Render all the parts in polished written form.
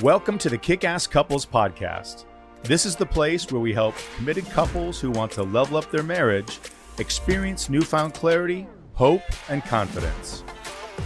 Welcome to the Kickass Couples Podcast. This is the place where we help committed couples who want to level up their marriage experience newfound clarity, hope, and confidence.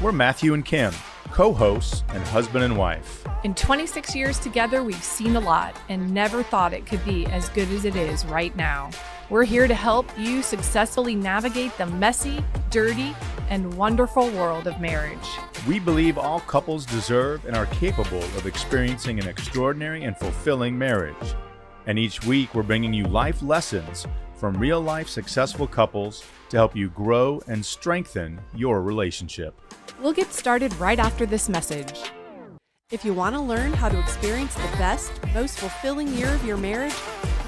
We're Matthew and Kim, co-hosts and husband and wife. In 26 years together, we've seen a lot and never thought it could be as good as it is right now. We're here to help you successfully navigate the messy, dirty, and wonderful world of marriage. We believe all couples deserve and are capable of experiencing an extraordinary and fulfilling marriage. And each week, we're bringing you life lessons from real-life successful couples to help you grow and strengthen your relationship. We'll get started right after this message. If you want to learn how to experience the best, most fulfilling year of your marriage,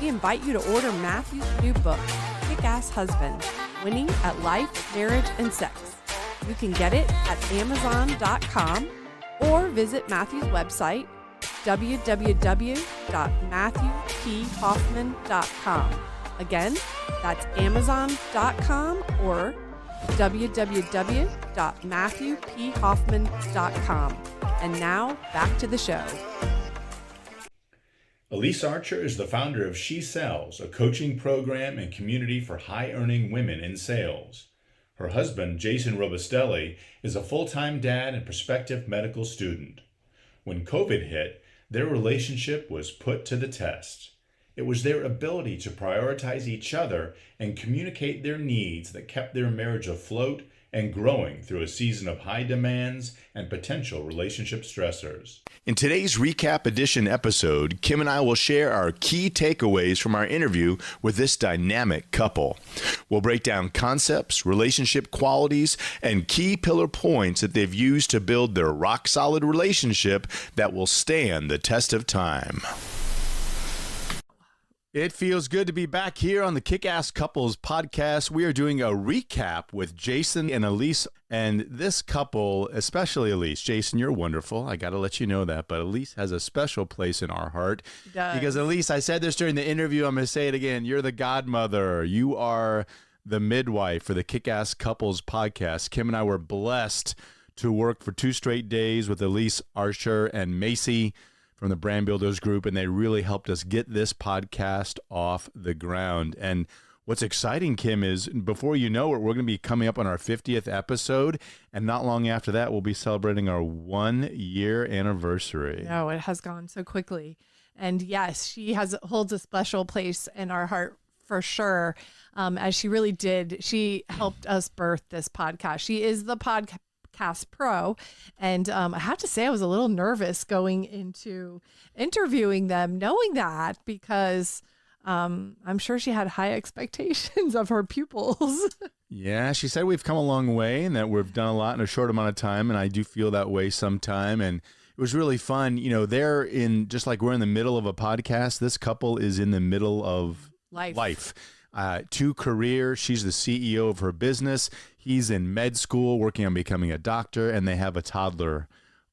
we invite you to order Matthew's new book, Kickass Husband, Winning at Life, Marriage, and Sex. You can get it at Amazon.com or visit Matthew's website, www.matthewphoffman.com. Again, that's Amazon.com or www.matthewphoffman.com. And now, back to the show. Elise Archer is the founder of She Sells, a coaching program and community for high-earning women in sales. Her husband, Jason Robustelli, is a full-time dad and prospective medical student. When COVID hit, their relationship was put to the test. It was their ability to prioritize each other and communicate their needs that kept their marriage afloat and growing through a season of high demands and potential relationship stressors. In today's recap edition episode, Kim and I will share our key takeaways from our interview with this dynamic couple. We'll break down concepts, relationship qualities, and key pillar points that they've used to build their rock-solid relationship that will stand the test of time. It feels good to be back here on the Kickass Couples Podcast. We are doing a recap with Jason and Elyse. And this couple, especially Elise, Jason, you're wonderful. I got to let you know that. But Elise has a special place in our heart. Because Elise, I said this during the interview. I'm going to say it again. You're the godmother. You are the midwife for the Kickass Couples Podcast. Kim and I were blessed to work for 2 straight days with Elise Archer and Macy from the Brand Builders Group, and they really helped us get this podcast off the ground. And what's exciting, Kim, is before you know it, we're going to be coming up on our 50th episode, and not long after that, we'll be celebrating our 1-year anniversary. No, it has gone so quickly. And yes, she holds a special place in our heart for sure, as she really did. She helped us birth this podcast. She is the podcast pro. And I have to say, I was a little nervous going into interviewing them, knowing that, because I'm sure she had high expectations of her pupils. Yeah, she said we've come a long way and that we've done a lot in a short amount of time. And I do feel that way sometime. And it was really fun. You know, they're in, just like we're in the middle of a podcast, this couple is in the middle of life. 2 careers. She's the CEO of her business. He's in med school working on becoming a doctor, and they have a toddler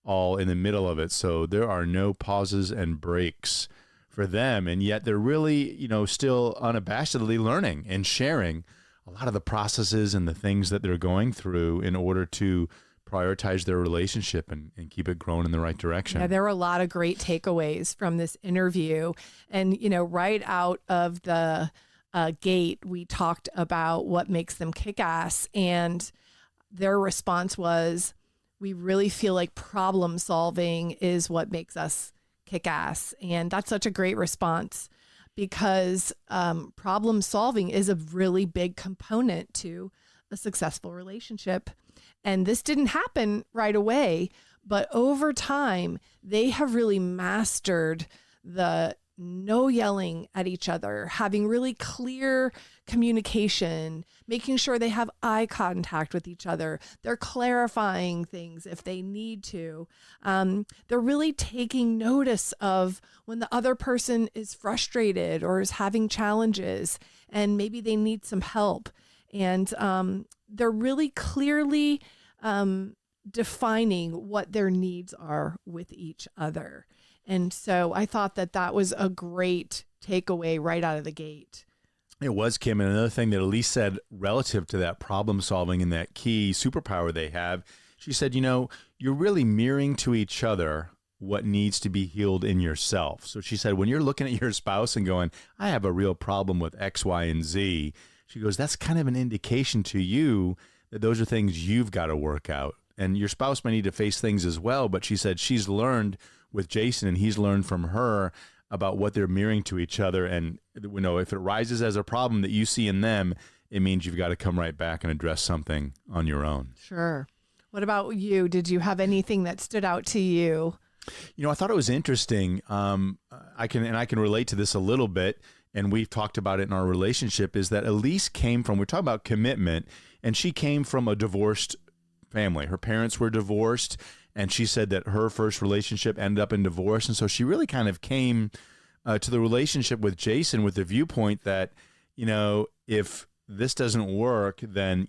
all in the middle of it. So there are no pauses and breaks for them. And yet they're really, still unabashedly learning and sharing a lot of the processes and the things that they're going through in order to prioritize their relationship and keep it growing in the right direction. Yeah, there were a lot of great takeaways from this interview. And, right out of the gate, we talked about what makes them kick ass, and their response was, we really feel like problem solving is what makes us kick ass. And that's such a great response, because problem solving is a really big component to a successful relationship. And this didn't happen right away, but over time, they have really mastered the no yelling at each other, having really clear communication, making sure they have eye contact with each other. They're clarifying things if they need to. They're really taking notice of when the other person is frustrated or is having challenges and maybe they need some help. And they're really clearly defining what their needs are with each other. And so I thought that was a great takeaway right out of the gate. It was, Kim. And another thing that Elise said relative to that problem solving and that key superpower they have, she said, you're really mirroring to each other what needs to be healed in yourself. So she said, when you're looking at your spouse and going, I have a real problem with X, Y, and Z, she goes, that's kind of an indication to you that those are things you've got to work out. And your spouse may need to face things as well, but she said she's learned with Jason and he's learned from her about what they're mirroring to each other. And if it rises as a problem that you see in them, it means you've got to come right back and address something on your own. Sure. What about you? Did you have anything that stood out to you? I thought it was interesting. I can relate to this a little bit, and we've talked about it in our relationship, is that Elise we're talking about commitment, and she came from a divorced family. Her parents were divorced, and she said that her first relationship ended up in divorce. And so she really kind of came to the relationship with Jason with the viewpoint that, if this doesn't work, then,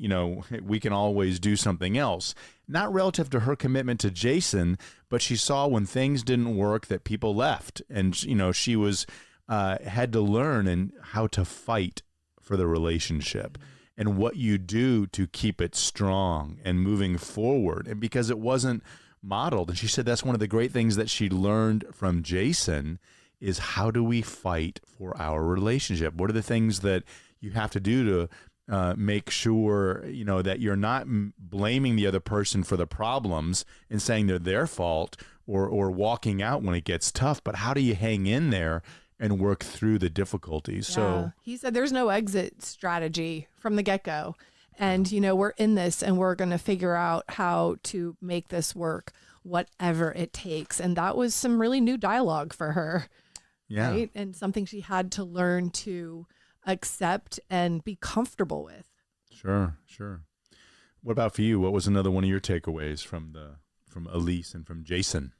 we can always do something else. Not relative to her commitment to Jason, but she saw when things didn't work that people left. And, she was had to learn and how to fight for the relationship and what you do to keep it strong and moving forward. And because it wasn't modeled. And she said that's one of the great things that she learned from Jason is how do we fight for our relationship? What are the things that you have to do to make sure, that you're not blaming the other person for the problems and saying they're their fault or walking out when it gets tough, but how do you hang in there and work through the difficulties? Yeah. So he said there's no exit strategy from the get-go. And, we're in this and we're going to figure out how to make this work, whatever it takes. And that was some really new dialogue for her. Yeah. Right. And something she had to learn to accept and be comfortable with. Sure. What about for you? What was another one of your takeaways from Elise and from Jason?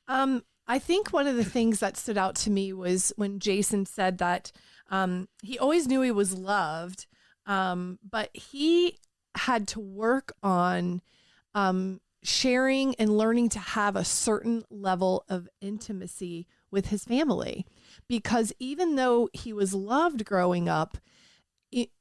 I think one of the things that stood out to me was when Jason said that he always knew he was loved, but he had to work on sharing and learning to have a certain level of intimacy with his family. Because even though he was loved growing up,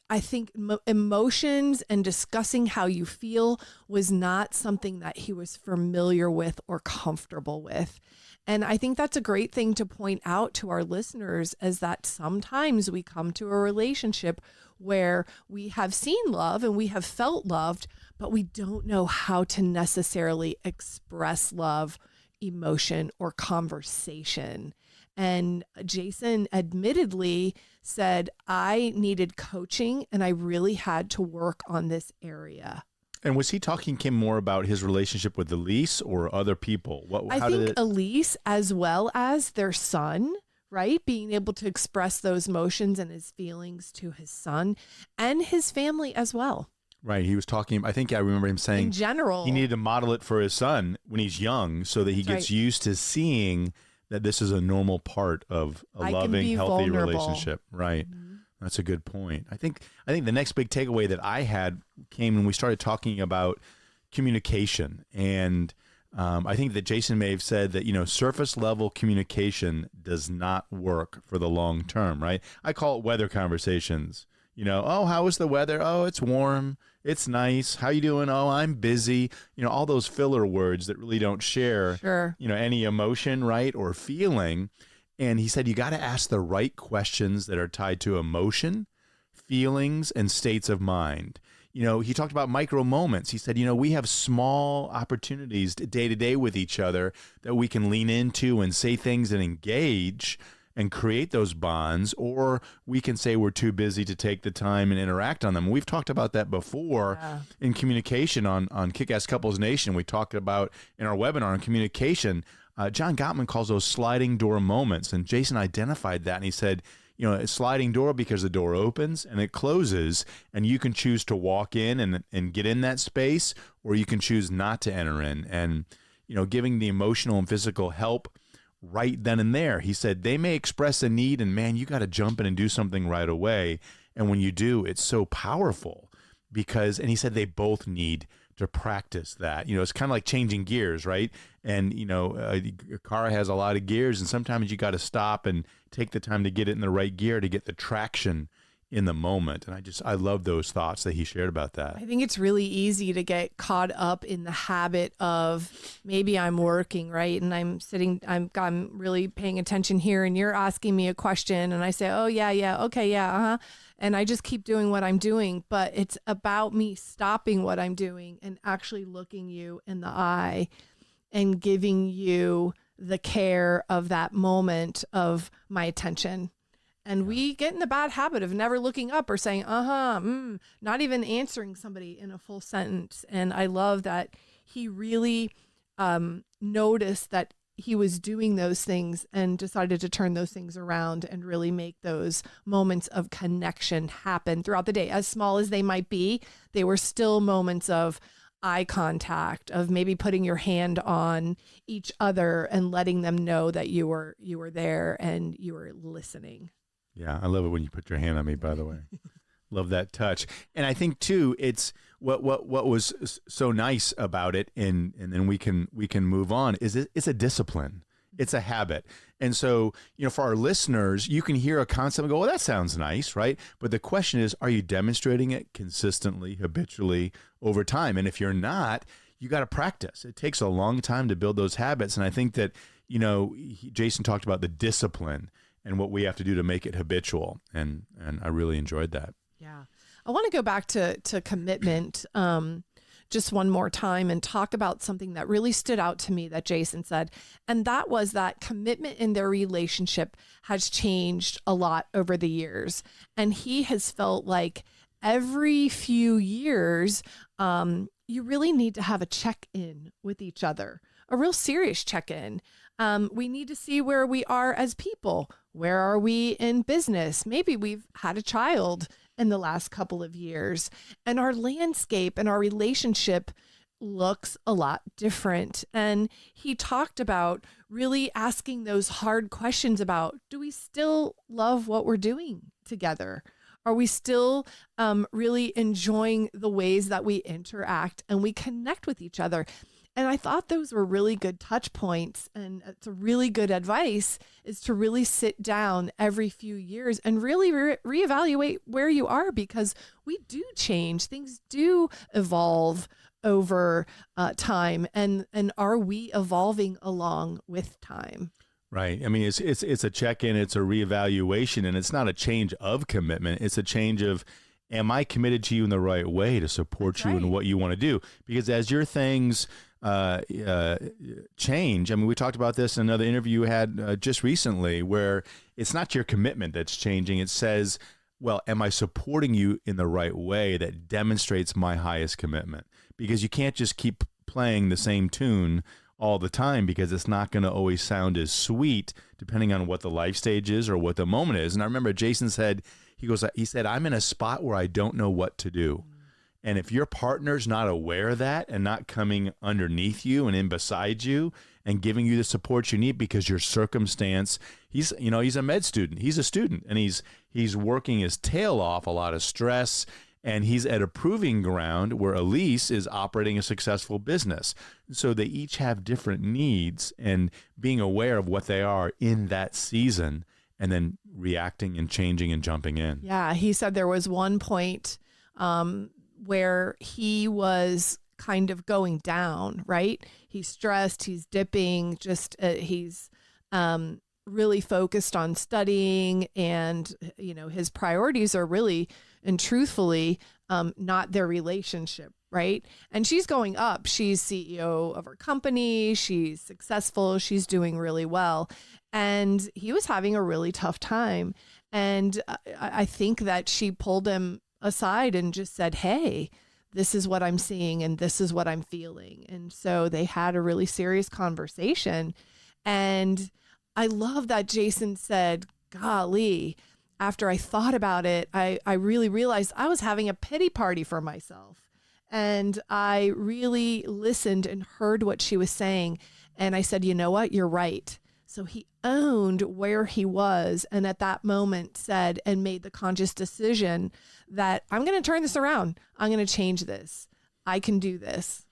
I think emotions and discussing how you feel was not something that he was familiar with or comfortable with. And I think that's a great thing to point out to our listeners, is that sometimes we come to a relationship where we have seen love and we have felt loved, but we don't know how to necessarily express love, emotion, or conversation. And Jason admittedly said, I needed coaching and I really had to work on this area. And was he talking, Kim, more about his relationship with Elise or other people? I think Elise, as well as their son, right? Being able to express those emotions and his feelings to his son and his family as well. Right. He was talking, I think I remember him saying, in general, he needed to model it for his son when he's young so that he gets used to seeing that this is a normal part of a loving, healthy relationship. Right. Mm-hmm. That's a good point. I think the next big takeaway that I had came when we started talking about communication. And I think that Jason may have said that, surface level communication does not work for the long term, right? I call it weather conversations. Oh, how is the weather? Oh, it's warm. It's nice. How you doing? Oh, I'm busy. All those filler words that really don't share, any emotion, right, or feeling. And he said, you got to ask the right questions that are tied to emotion, feelings, and states of mind. He talked about micro moments. He said, we have small opportunities day to day with each other that we can lean into and say things and engage and create those bonds, or we can say we're too busy to take the time and interact on them. We've talked about that before in communication on Kickass Couples Nation. We talked about in our webinar on communication. John Gottman calls those sliding door moments, and Jason identified that, and he said, a sliding door because the door opens and it closes, and you can choose to walk in and get in that space, or you can choose not to enter in. And, giving the emotional and physical help right then and there. He said they may express a need, and man, you got to jump in and do something right away. And when you do, it's so powerful and he said they both need to practice that. It's kind of like changing gears, right? And, a car has a lot of gears, and sometimes you got to stop and take the time to get it in the right gear to get the traction in the moment. And I love those thoughts that he shared about that. I think it's really easy to get caught up in the habit of maybe I'm working, right? And I'm really paying attention here and you're asking me a question and I say, oh yeah, okay, yeah, uh-huh. And I just keep doing what I'm doing, but it's about me stopping what I'm doing and actually looking you in the eye and giving you the care of that moment of my attention. And we get in the bad habit of never looking up or saying, not even answering somebody in a full sentence. And I love that he really noticed that he was doing those things and decided to turn those things around and really make those moments of connection happen throughout the day. As small as they might be, they were still moments of eye contact, of maybe putting your hand on each other and letting them know that you were there and you were listening. Yeah, I love it when you put your hand on me, by the way. Love that touch. And I think too, it's what was so nice about it, and then we can move on, is it's a discipline. It's a habit. And so, for our listeners, you can hear a concept and go, well, that sounds nice, right? But the question is, are you demonstrating it consistently, habitually over time? And if you're not, you got to practice. It takes a long time to build those habits. And I think that, Jason talked about the discipline and what we have to do to make it habitual. And I really enjoyed that. Yeah. I want to go back to commitment just one more time and talk about something that really stood out to me that Jason said. And that was that commitment in their relationship has changed a lot over the years. And he has felt like every few years, you really need to have a check-in with each other, a real serious check-in. We need to see where we are as people. Where are we in business? Maybe we've had a child in the last couple of years, and our landscape and our relationship looks a lot different. And he talked about really asking those hard questions about, do we still love what we're doing together? Are we still really enjoying the ways that we interact and we connect with each other? And I thought those were really good touch points, and it's a really good advice is to really sit down every few years and really reevaluate where you are, because we do change. Things do evolve over time. And are we evolving along with time? Right. I mean, it's a check-in, it's a reevaluation, and it's not a change of commitment. It's a change of, am I committed to you in the right way to support you in what you want to do? Because as your things change. I mean, we talked about this in another interview you had just recently, where it's not your commitment that's changing. It says, well, am I supporting you in the right way that demonstrates my highest commitment? Because you can't just keep playing the same tune all the time, because it's not going to always sound as sweet depending on what the life stage is or what the moment is. And I remember Jason said, he said, I'm in a spot where I don't know what to do. And if your partner's not aware of that and not coming underneath you and in beside you and giving you the support you need, because your circumstance, he's a med student, he's a student, and he's working his tail off, a lot of stress, and he's at a proving ground where Elise is operating a successful business. So they each have different needs, and being aware of what they are in that season and then reacting and changing and jumping in. Yeah, he said there was one point where he was kind of going down, right? He's stressed, he's dipping, he's really focused on studying, and, his priorities are really and truthfully not their relationship, right? And she's going up. She's CEO of her company. She's successful. She's doing really well. And he was having a really tough time. And I think that she pulled him aside and just said, hey, this is what I'm seeing and this is what I'm feeling. And so they had a really serious conversation. And I love that Jason said, golly, after I thought about it, I really realized I was having a pity party for myself. And I really listened and heard what she was saying. And I said, you know what? You're right. So he owned where he was, and at that moment said and made the conscious decision that I'm going to turn this around. I'm going to change this. I can do this.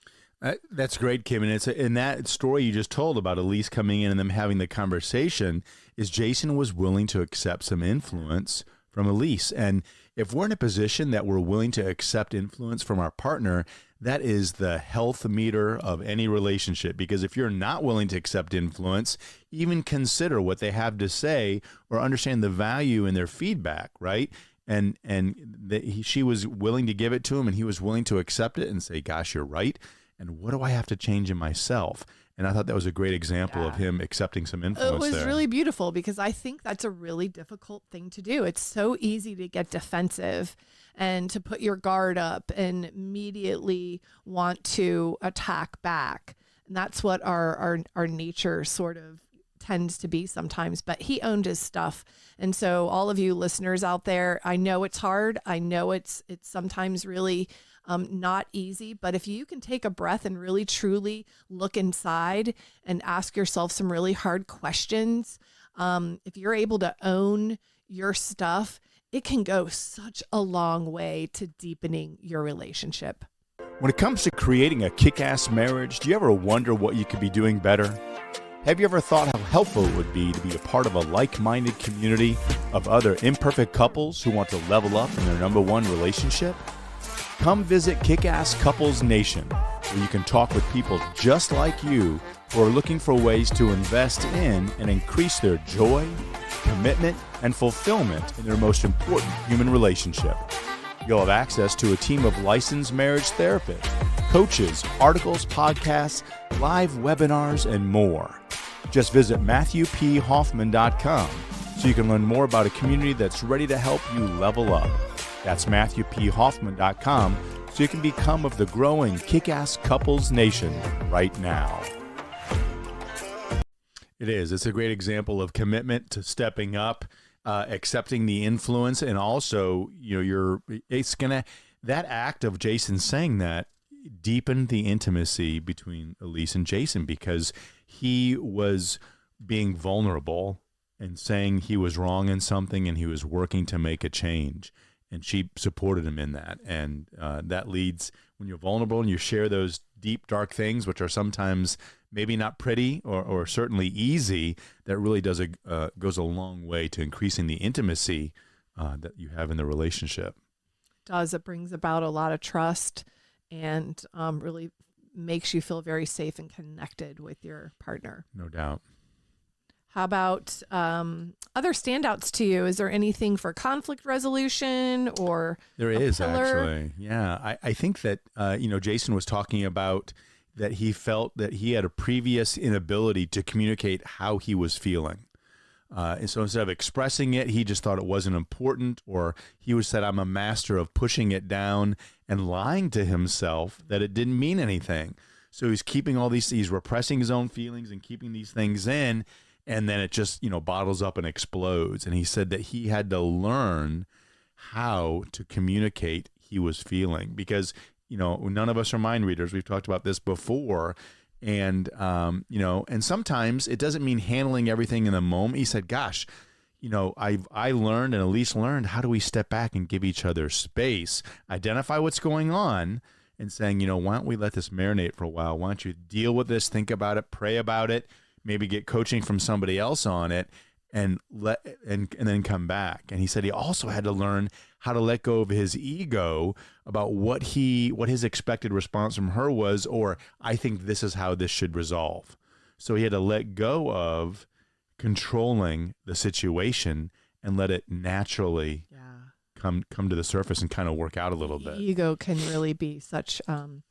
That's great, Kim. And it's in that story you just told about Elise coming in and them having the conversation, is Jason was willing to accept some influence from Elise. And if we're in a position that we're willing to accept influence from our partner, that is the health meter of any relationship. Because if you're not willing to accept influence, even consider what they have to say or understand the value in their feedback, right? And she was willing to give it to him, and he was willing to accept it and say, gosh, you're right. And what do I have to change in myself? And I thought that was a great example of him accepting some influence there. It was really beautiful, because I think that's a really difficult thing to do. It's so easy to get defensive and to put your guard up and immediately want to attack back. And that's what our nature sort of tends to be sometimes. But he owned his stuff. And so all of you listeners out there, I know it's hard. I know it's sometimes really not easy, but if you can take a breath and really truly look inside and ask yourself some really hard questions, if you're able to own your stuff, it can go such a long way to deepening your relationship. When it comes to creating a kick-ass marriage, do you ever wonder what you could be doing better? Have you ever thought how helpful it would be to be a part of a like-minded community of other imperfect couples who want to level up in their number one relationship? Come visit Kickass Couples Nation, where you can talk with people just like you who are looking for ways to invest in and increase their joy, commitment, and fulfillment in their most important human relationship. You'll have access to a team of licensed marriage therapists, coaches, articles, podcasts, live webinars, and more. Just visit MatthewPHoffman.com so you can learn more about a community that's ready to help you level up. That's MatthewPHoffman.com so you can become of the growing Kick-Ass Couples Nation right now. It is. It's a great example of commitment to stepping up, accepting the influence, and also, that act of Jason saying that deepened the intimacy between Elise and Jason, because he was being vulnerable and saying he was wrong in something and he was working to make a change. And she supported him in that. And that leads, when you're vulnerable and you share those deep, dark things, which are sometimes maybe not pretty or certainly easy, that really goes a long way to increasing the intimacy that you have in the relationship. It brings about a lot of trust and really makes you feel very safe and connected with your partner. No doubt. How about other standouts to you? Is there anything for conflict resolution or There is pillar? Actually. Yeah. I think that, Jason was talking about that he felt that he had a previous inability to communicate how he was feeling. And so instead of expressing it, he just thought it wasn't important, or he said, I'm a master of pushing it down and lying to himself that it didn't mean anything. So he's keeping he's repressing his own feelings and keeping these things in. And then it just, bottles up and explodes. And he said that he had to learn how to communicate he was feeling, because, none of us are mind readers. We've talked about this before. And, and sometimes it doesn't mean handling everything in the moment. He said, gosh, I learned, and Elise learned, how do we step back and give each other space, identify what's going on, and saying, why don't we let this marinate for a while? Why don't you deal with this, think about it, pray about it, maybe get coaching from somebody else on it, and then come back. And he said he also had to learn how to let go of his ego about what his expected response from her was, or I think this is how this should resolve. So he had to let go of controlling the situation and let it naturally come to the surface and kind of work out a little bit. Ego can really be such an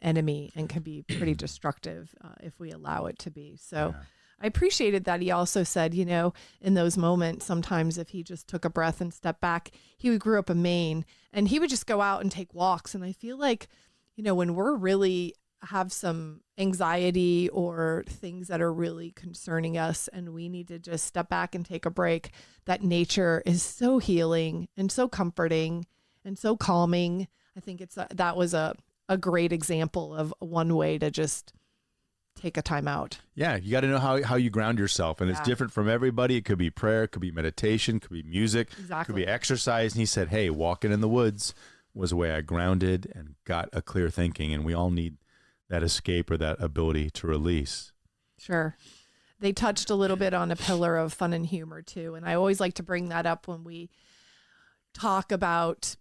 enemy and can be pretty destructive if we allow it to be. So I appreciated that he also said, in those moments, sometimes if he just took a breath and stepped back, he grew up in Maine and he would just go out and take walks. And I feel like, when we're really have some anxiety or things that are really concerning us and we need to just step back and take a break, that nature is so healing and so comforting and so calming. I think that was a great example of one way to just take a time out. Yeah, you got to know how you ground yourself, and it's different from everybody. It could be prayer, it could be meditation, it could be music, it could be exercise. And he said, hey, walking in the woods was the way I grounded and got a clear thinking, and we all need that escape or that ability to release. Sure. They touched a little bit on a pillar of fun and humor too, and I always like to bring that up when we talk about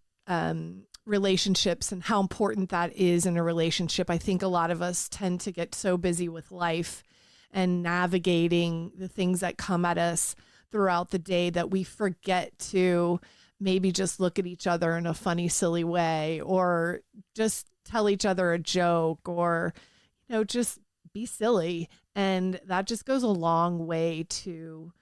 relationships and how important that is in a relationship. I think a lot of us tend to get so busy with life and navigating the things that come at us throughout the day that we forget to maybe just look at each other in a funny, silly way, or just tell each other a joke, or, just be silly. And that just goes a long way to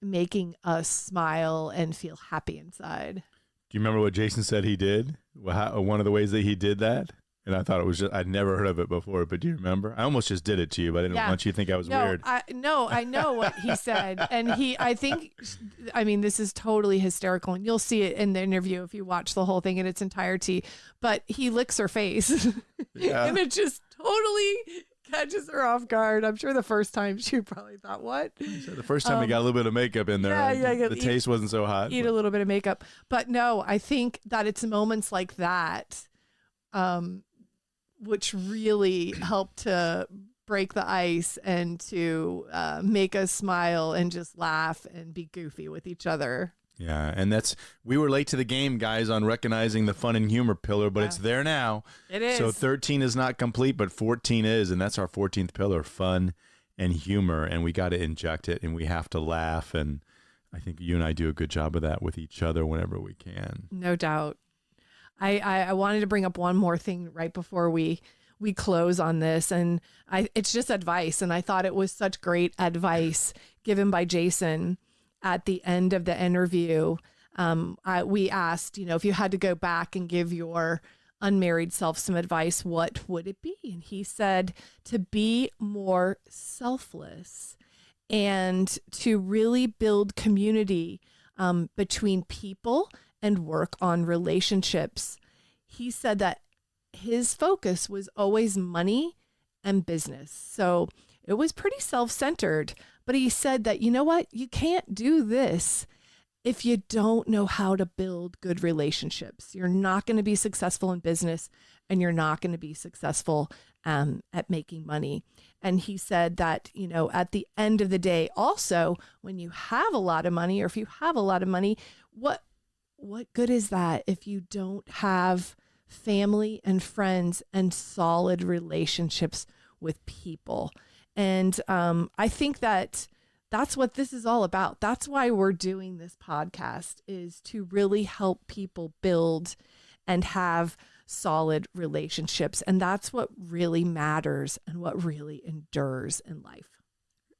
making us smile and feel happy inside. Do you remember what Jason said he did? One of the ways that he did that? And I thought it was I'd never heard of it before, but do you remember? I almost just did it to you, but I didn't want you to think I was weird. I know what he said. And this is totally hysterical. And you'll see it in the interview if you watch the whole thing in its entirety. But he licks her face. Yeah. And it just totally catches her off guard. I'm sure the first time she probably thought, what? So the first time he got a little bit of makeup in there. Yeah, the taste wasn't so hot. Eat a little bit of makeup. But no, I think that it's moments like that which really help to break the ice and to make us smile and just laugh and be goofy with each other. Yeah, and we were late to the game, guys, on recognizing the fun and humor pillar, but it's there now. It is. So 13 is not complete, but 14 is, and that's our 14th pillar, fun and humor, and we got to inject it, and we have to laugh, and I think you and I do a good job of that with each other whenever we can. No doubt. I wanted to bring up one more thing right before we close on this, and it's just advice, and I thought it was such great advice given by Jason at the end of the interview. We asked, if you had to go back and give your unmarried self some advice, what would it be? And he said to be more selfless and to really build community between people and work on relationships. He said that his focus was always money and business. So it was pretty self-centered, but he said that, you know what, you can't do this if you don't know how to build good relationships. You're not going to be successful in business, and you're not going to be successful at making money. And he said that, at the end of the day, also, when you have a lot of money, or if you have a lot of money, what good is that if you don't have family and friends and solid relationships with people? And I think that's what this is all about. That's why we're doing this podcast, is to really help people build and have solid relationships. And that's what really matters and what really endures in life.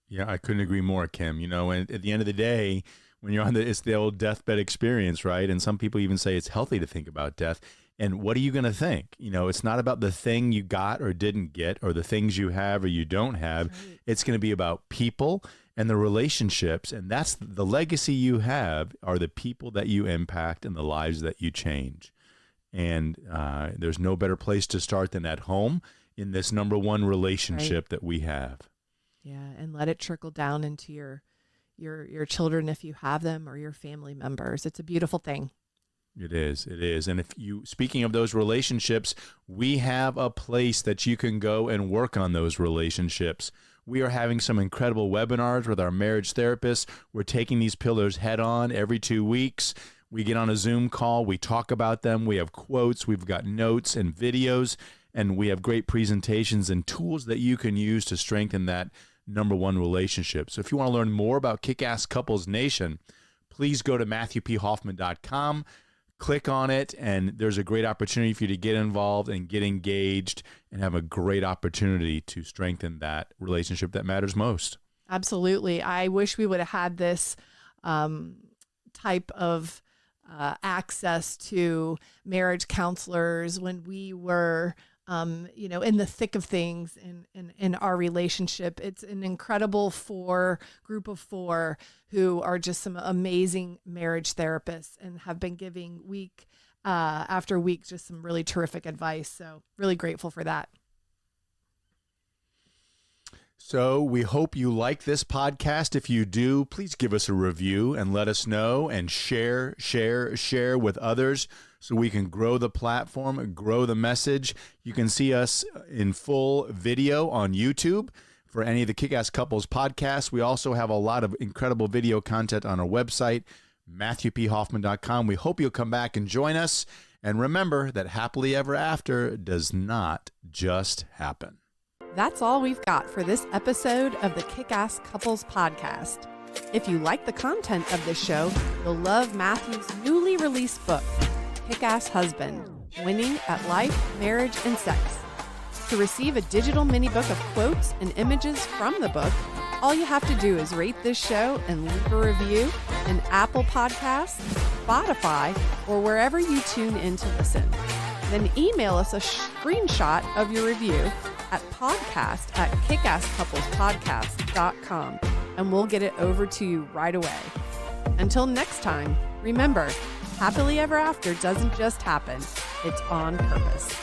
Yeah, I couldn't agree more, Kim. And at the end of the day, when you're it's the old deathbed experience, right? And some people even say it's healthy to think about death. And what are you going to think? It's not about the thing you got or didn't get, or the things you have or you don't have. Right. It's going to be about people and the relationships. And that's the legacy you have, are the people that you impact and the lives that you change. And there's no better place to start than at home, in this number one relationship that we have. Yeah. And let it trickle down into your children, if you have them, or your family members. It's a beautiful thing. It is. And speaking of those relationships, we have a place that you can go and work on those relationships. We are having some incredible webinars with our marriage therapists. We're taking these pillars head on every 2 weeks. We get on a Zoom call. We talk about them. We have quotes. We've got notes and videos, and we have great presentations and tools that you can use to strengthen that number one relationship. So if you want to learn more about Kickass Couples Nation, please go to MatthewPHoffman.com. Click on it, and there's a great opportunity for you to get involved and get engaged and have a great opportunity to strengthen that relationship that matters most. Absolutely. I wish we would have had this type of access to marriage counselors when we were in the thick of things in our relationship. It's an incredible group of four who are just some amazing marriage therapists and have been giving week after week just some really terrific advice. So really grateful for that. So we hope you like this podcast. If you do, please give us a review and let us know, and share with others so we can grow the platform, grow the message. You can see us in full video on YouTube for any of the Kickass Couples podcasts. We also have a lot of incredible video content on our website, MatthewPHoffman.com. We hope you'll come back and join us. And remember that happily ever after does not just happen. That's all we've got for this episode of the Kickass Couples Podcast. If you like the content of this show, you'll love Matthew's newly released book, Kickass Husband, Winning at Life, Marriage, and Sex. To receive a digital mini book of quotes and images from the book, all you have to do is rate this show and leave a review in Apple Podcasts, Spotify, or wherever you tune in to listen. Then email us a screenshot of your review at podcast@kickasscouplespodcast.com, and we'll get it over to you right away. Until next time, remember, happily ever after doesn't just happen, it's on purpose.